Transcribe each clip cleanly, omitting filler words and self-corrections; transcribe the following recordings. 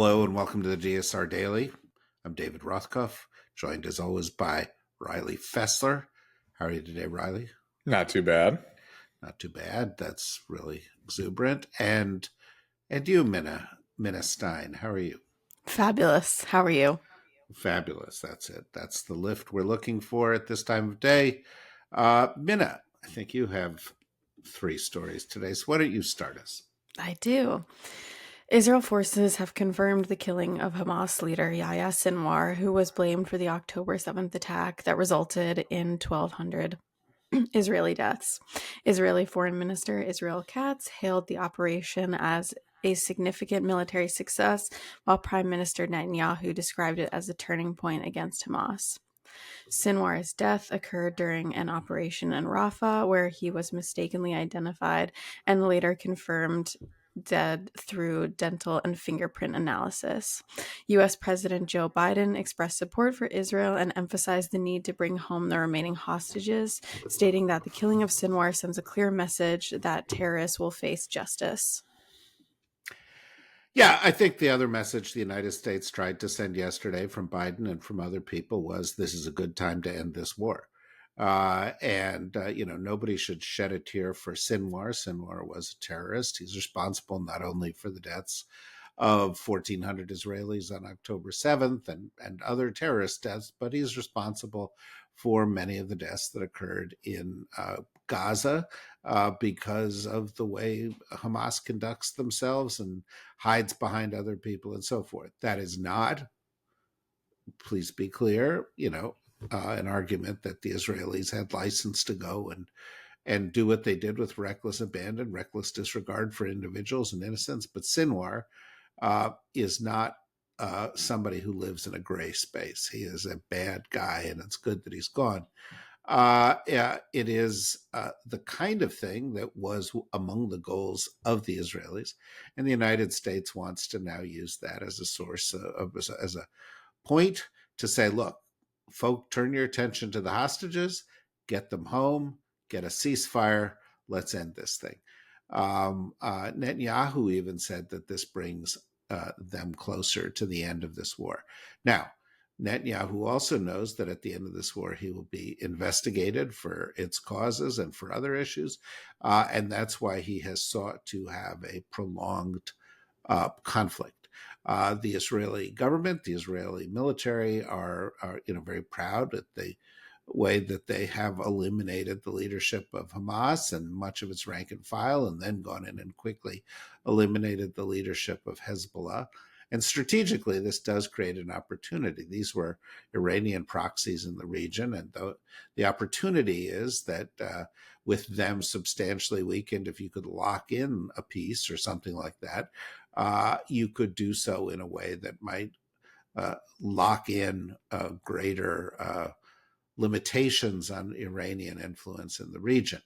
Hello and welcome to the DSR Daily. I'm David Rothkopf, joined as always by Riley Fessler. How are you today, Riley? Not too bad. Not too bad. That's really exuberant. And you, Minna Stein. How are you? Fabulous. How are you? Fabulous. That's it. That's the lift we're looking for at this time of day. Minna, I think you have 3 stories today. So why don't you start us? I do. Israel forces have confirmed the killing of Hamas leader Yahya Sinwar, who was blamed for the October 7th attack that resulted in 1,200 Israeli deaths. Israeli Foreign Minister Israel Katz hailed the operation as a significant military success, while Prime Minister Netanyahu described it as a turning point against Hamas. Sinwar's death occurred during an operation in Rafah, where he was mistakenly identified and later confirmed dead through dental and fingerprint analysis. U.S. President Joe Biden expressed support for Israel and emphasized the need to bring home the remaining hostages, stating that the killing of Sinwar sends a clear message that terrorists will face justice. Yeah, I think the other message the United States tried to send yesterday from Biden and from other people was this is a good time to end this war. Nobody should shed a tear for Sinwar. Sinwar was a terrorist. He's responsible not only for the deaths of 1,400 Israelis on October 7th and other terrorist deaths, but he's responsible for many of the deaths that occurred in Gaza because of the way Hamas conducts themselves and hides behind other people and so forth. That is not, please be clear, an argument that the Israelis had license to go and do what they did with reckless abandon, reckless disregard for individuals and innocents. But Sinwar is not somebody who lives in a gray space. He is a bad guy, and it's good that he's gone. It is the kind of thing that was among the goals of the Israelis, and the United States wants to now use that as a source as a point to say, look, folk, turn your attention to the hostages, get them home, get a ceasefire, let's end this thing. Netanyahu even said that this brings them closer to the end of this war. Now, Netanyahu also knows that at the end of this war, he will be investigated for its causes and for other issues. And that's why he has sought to have a prolonged conflict. The Israeli government, the Israeli military are very proud at the way that they have eliminated the leadership of Hamas and much of its rank and file, and then gone in and quickly eliminated the leadership of Hezbollah. And strategically, this does create an opportunity. These were Iranian proxies in the region, and the opportunity is that with them substantially weakened, if you could lock in a peace or something like that, you could do so in a way that might lock in greater limitations on Iranian influence in the region.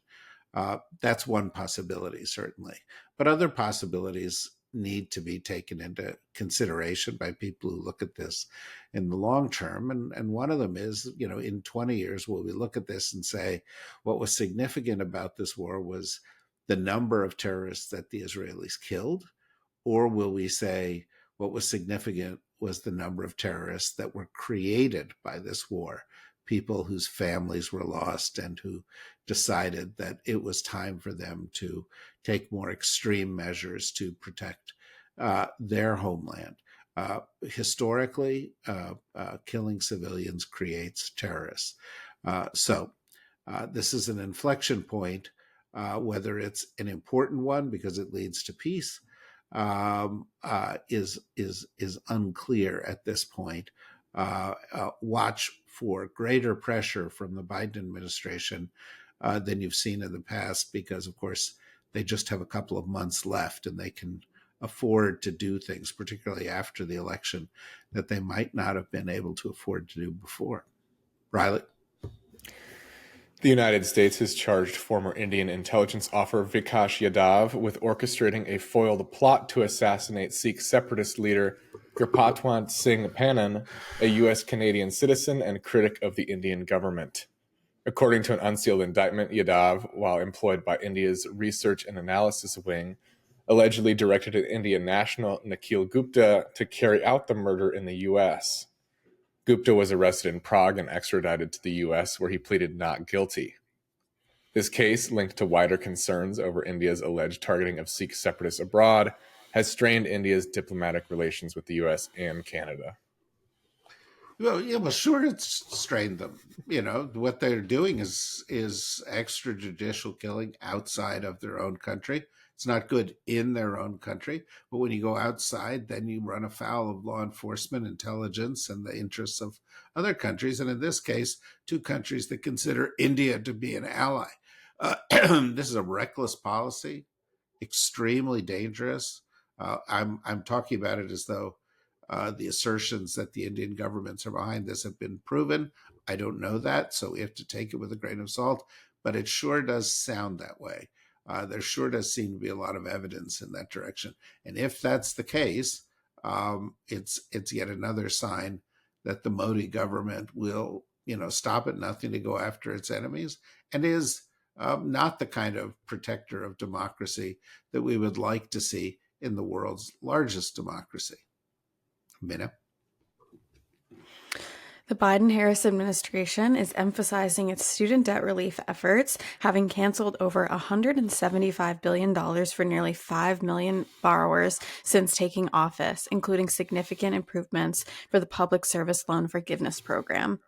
That's one possibility, certainly. But other possibilities need to be taken into consideration by people who look at this in the long term. And one of them is, in 20 years, will we look at this and say, what was significant about this war was the number of terrorists that the Israelis killed? Or will we say what was significant was the number of terrorists that were created by this war, people whose families were lost and who decided that it was time for them to take more extreme measures to protect their homeland. Historically, killing civilians creates terrorists. So this is an inflection point, whether it's an important one because it leads to peace, is unclear at this point. Watch for greater pressure from the Biden administration than you've seen in the past, because, of course, they just have a couple of months left and they can afford to do things, particularly after the election, that they might not have been able to afford to do before. Riley? The United States has charged former Indian intelligence officer Vikas Yadav with orchestrating a foiled plot to assassinate Sikh separatist leader Gurpatwant Singh Pannan, a U.S.-Canadian citizen and critic of the Indian government. According to an unsealed indictment, Yadav, while employed by India's Research and Analysis Wing, allegedly directed an Indian national, Nikhil Gupta, to carry out the murder in the U.S. Gupta was arrested in Prague and extradited to the U.S., where he pleaded not guilty. This case, linked to wider concerns over India's alleged targeting of Sikh separatists abroad, has strained India's diplomatic relations with the U.S. and Canada. Well, yeah, well, sure, it's strained them. What they're doing is extrajudicial killing outside of their own country. It's not good in their own country, but when you go outside, then you run afoul of law enforcement, intelligence, and the interests of other countries. And in this case, two countries that consider India to be an ally. This is a reckless policy, extremely dangerous. I'm talking about it as though the assertions that the Indian governments are behind this have been proven. I don't know that, so we have to take it with a grain of salt, but it sure does sound that way. There sure does seem to be a lot of evidence in that direction. And if that's the case, it's yet another sign that the Modi government will, stop at nothing to go after its enemies, and is not the kind of protector of democracy that we would like to see in the world's largest democracy. Minna. The Biden-Harris administration is emphasizing its student debt relief efforts, having canceled over $175 billion for nearly 5 million borrowers since taking office, including significant improvements for the Public Service Loan Forgiveness Program.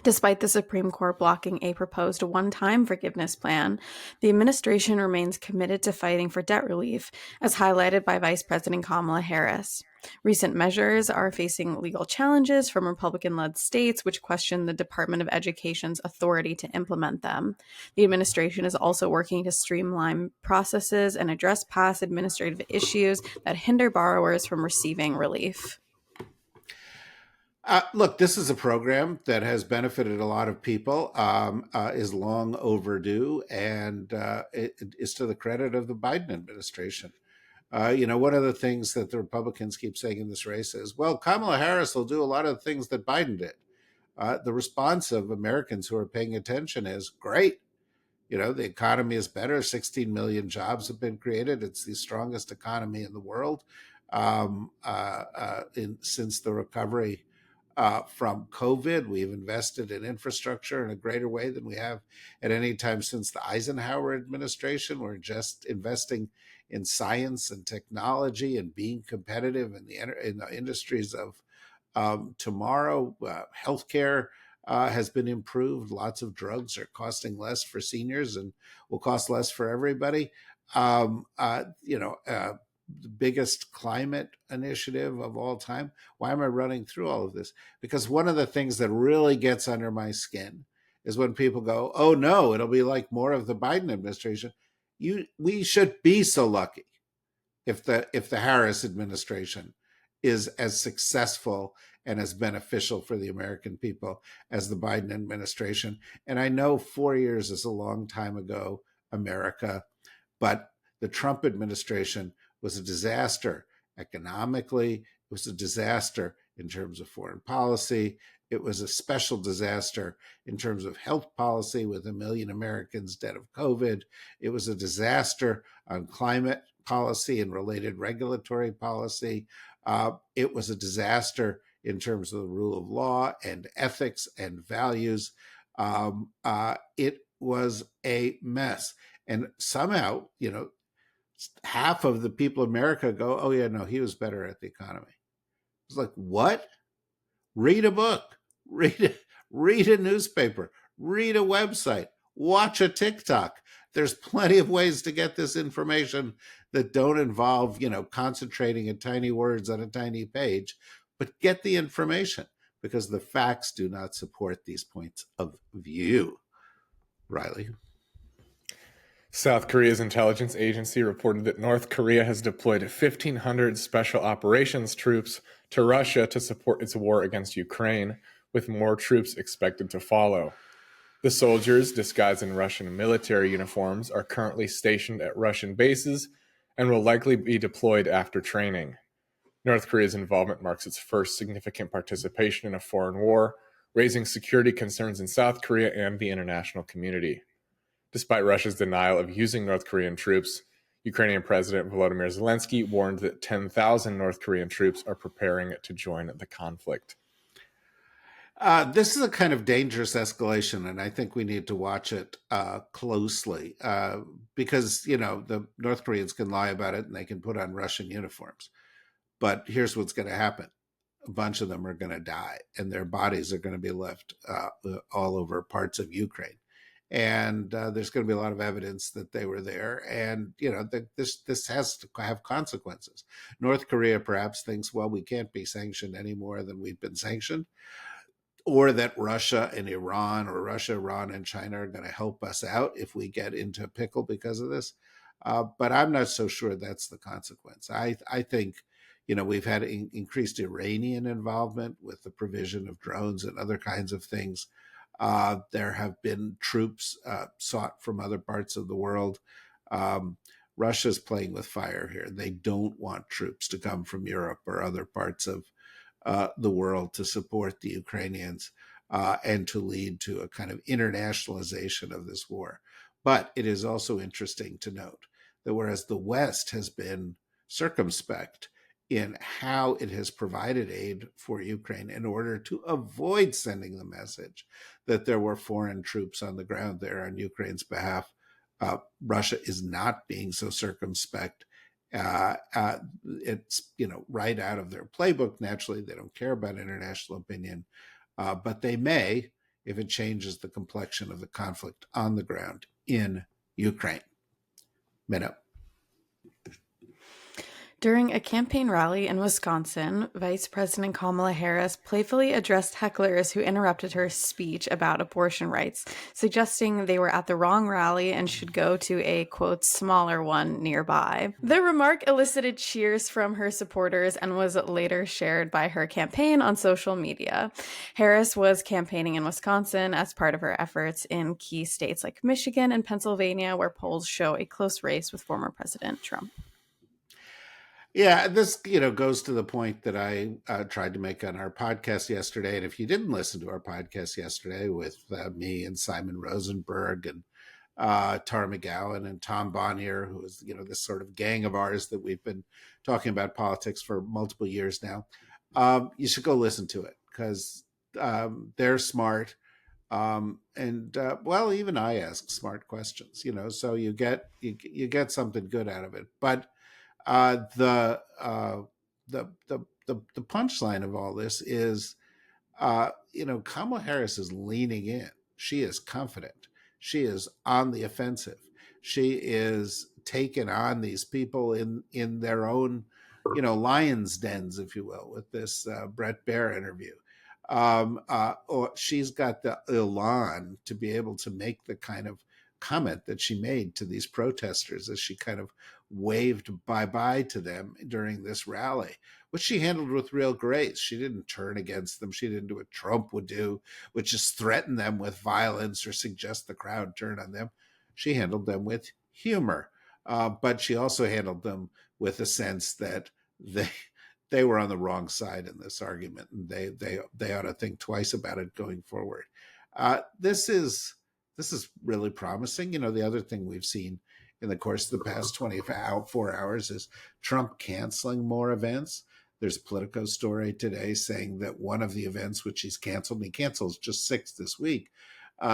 Despite the Supreme Court blocking a proposed one-time forgiveness plan, the administration remains committed to fighting for debt relief, as highlighted by Vice President Kamala Harris. Recent measures are facing legal challenges from Republican-led states, which question the Department of Education's authority to implement them. The administration is also working to streamline processes and address past administrative issues that hinder borrowers from receiving relief. Look, this is a program that has benefited a lot of people, is long overdue, and it is to the credit of the Biden administration. One of the things that the Republicans keep saying in this race is, well, Kamala Harris will do a lot of the things that Biden did. The response of Americans who are paying attention is, great. The economy is better. 16 million jobs have been created. It's the strongest economy in the world since the recovery from COVID. We've invested in infrastructure in a greater way than we have at any time since the Eisenhower administration. We're just investing in science and technology and being competitive in the industries of tomorrow. Healthcare has been improved. Lots of drugs are costing less for seniors and will cost less for everybody. The biggest climate initiative of all time. Why am I running through all of this? Because one of the things that really gets under my skin is when people go, oh no, it'll be like more of the Biden administration. We should be so lucky if the Harris administration is as successful and as beneficial for the American people as the Biden administration. And I know 4 years is a long time ago, America, but the Trump administration was a disaster economically. It was a disaster in terms of foreign policy. It was a special disaster in terms of health policy with 1 million Americans dead of COVID. It was a disaster on climate policy and related regulatory policy. It was a disaster in terms of the rule of law and ethics and values. It was a mess. And somehow, half of the people in America go, oh yeah, no, he was better at the economy. It's like, what? Read a book, read a newspaper, read a website, watch a TikTok. There's plenty of ways to get this information that don't involve, concentrating in tiny words on a tiny page, but get the information because the facts do not support these points of view. Riley. South Korea's intelligence agency reported that North Korea has deployed 1,500 special operations troops to Russia to support its war against Ukraine, with more troops expected to follow. The soldiers, disguised in Russian military uniforms, are currently stationed at Russian bases and will likely be deployed after training. North Korea's involvement marks its first significant participation in a foreign war, raising security concerns in South Korea and the international community. Despite Russia's denial of using North Korean troops, Ukrainian President Volodymyr Zelensky warned that 10,000 North Korean troops are preparing to join the conflict. This is a kind of dangerous escalation, and I think we need to watch it closely because, the North Koreans can lie about it and they can put on Russian uniforms. But here's what's going to happen. A bunch of them are going to die, and their bodies are going to be left all over parts of Ukraine. And there's going to be a lot of evidence that they were there. And, this has to have consequences. North Korea perhaps thinks, well, we can't be sanctioned any more than we've been sanctioned, or that Russia and Iran, or Russia, Iran, and China are going to help us out if we get into a pickle because of this. But I'm not so sure that's the consequence. I think, we've had increased Iranian involvement with the provision of drones and other kinds of things. There have been troops sought from other parts of the world. Russia's playing with fire here. They don't want troops to come from Europe or other parts of the world to support the Ukrainians and to lead to a kind of internationalization of this war. But it is also interesting to note that whereas the West has been circumspect in how it has provided aid for Ukraine in order to avoid sending the message that there were foreign troops on the ground there on Ukraine's behalf, Russia is not being so circumspect. It's right out of their playbook. Naturally, they don't care about international opinion, but they may if it changes the complexion of the conflict on the ground in Ukraine. Minnow. During a campaign rally in Wisconsin, Vice President Kamala Harris playfully addressed hecklers who interrupted her speech about abortion rights, suggesting they were at the wrong rally and should go to a, quote, smaller one nearby. The remark elicited cheers from her supporters and was later shared by her campaign on social media. Harris was campaigning in Wisconsin as part of her efforts in key states like Michigan and Pennsylvania, where polls show a close race with former President Trump. Yeah, this goes to the point that I tried to make on our podcast yesterday. And if you didn't listen to our podcast yesterday with me and Simon Rosenberg and Tara McGowan and Tom Bonnier, who is this sort of gang of ours that we've been talking about politics for multiple years now, you should go listen to it because they're smart. Well, even I ask smart questions, so you get something good out of it. But the punchline of all this is, Kamala Harris is leaning in. She is confident. She is on the offensive. She is taking on these people in their own, lion's dens, if you will, with this Brett Baer interview. Or she's got the elan to be able to make the kind of comment that she made to these protesters as she kind of waved bye-bye to them during this rally, which she handled with real grace. She didn't turn against them. She didn't do what Trump would do, which is threaten them with violence or suggest the crowd turn on them. She handled them with humor, but she also handled them with a sense that they were on the wrong side in this argument, and they ought to think twice about it going forward. This is really promising. The other thing we've seen in the course of the past 24 hours is Trump canceling more events. There's a Politico story today saying that one of the events which he's canceled, and he cancels just 6 this week,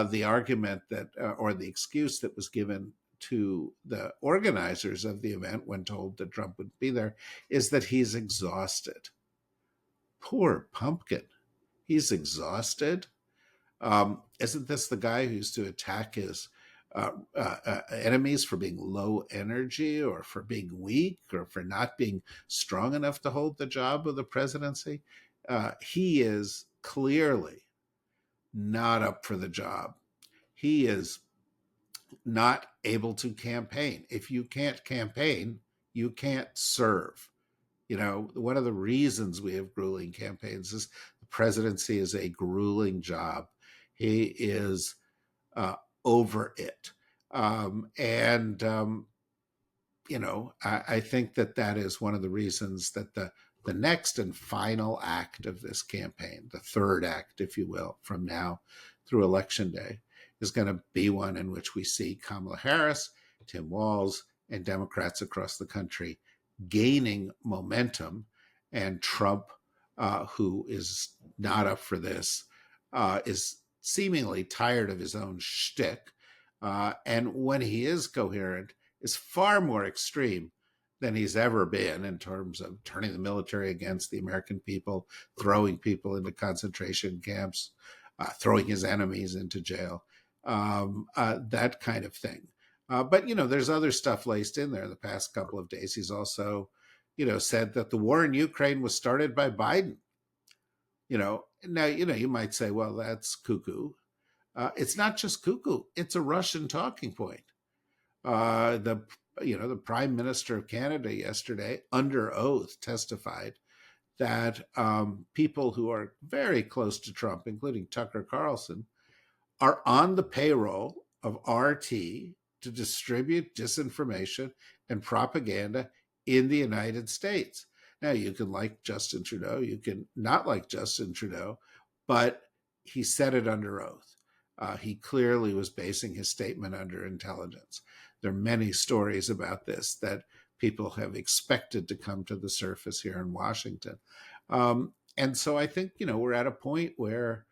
the argument that, or the excuse that was given to the organizers of the event when told that Trump would be there, is that he's exhausted. Poor pumpkin. He's exhausted. Isn't this the guy who used to attack his enemies for being low energy or for being weak or for not being strong enough to hold the job of the presidency? He is clearly not up for the job. He is not able to campaign. If you can't campaign, you can't serve. One of the reasons we have grueling campaigns is the presidency is a grueling job. He is over it. I think that is one of the reasons that the next and final act of this campaign, the third act, if you will, from now through Election Day, is going to be one in which we see Kamala Harris, Tim Walz, and Democrats across the country gaining momentum, and Trump, who is not up for this, is seemingly tired of his own shtick, and when he is coherent, is far more extreme than he's ever been in terms of turning the military against the American people, throwing people into concentration camps, throwing his enemies into jail, that kind of thing. But, there's other stuff laced in there. The past couple of days, he's also, said that the war in Ukraine was started by Biden. Now, you might say, well, that's cuckoo. It's not just cuckoo. It's a Russian talking point. The Prime Minister of Canada yesterday, under oath, testified that people who are very close to Trump, including Tucker Carlson, are on the payroll of RT to distribute disinformation and propaganda in the United States. Now, you can like Justin Trudeau, you can not like Justin Trudeau, but he said it under oath. He clearly was basing his statement under intelligence. There are many stories about this that people have expected to come to the surface here in Washington. And so I think, we're at a point where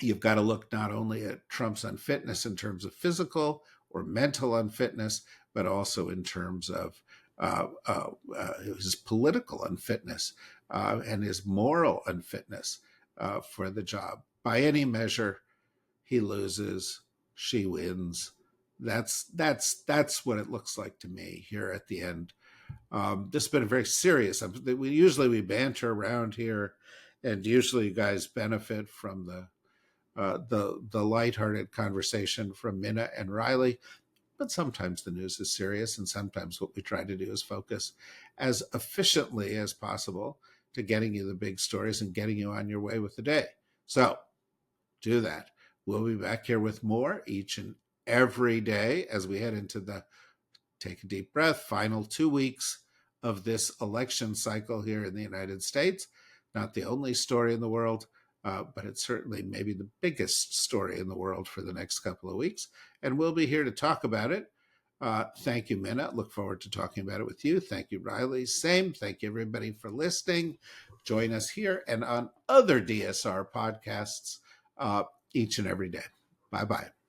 you've got to look not only at Trump's unfitness in terms of physical or mental unfitness, but also in terms of his political unfitness and his moral unfitness for the job. By any measure, he loses, she wins. That's what it looks like to me here at the end. This has been a very serious. We banter around here, and usually you guys benefit from the lighthearted conversation from Minna and Riley. But sometimes the news is serious, and sometimes what we try to do is focus as efficiently as possible to getting you the big stories and getting you on your way with the day. So do that. We'll be back here with more each and every day as we head into the, take a deep breath, final 2 weeks of this election cycle here in the United States. Not the only story in the world, but it's certainly maybe the biggest story in the world for the next couple of weeks. And we'll be here to talk about it. Thank you, Minna. Look forward to talking about it with you. Thank you, Riley. Same. Thank you, everybody, for listening. Join us here and on other DSR podcasts each and every day. Bye-bye.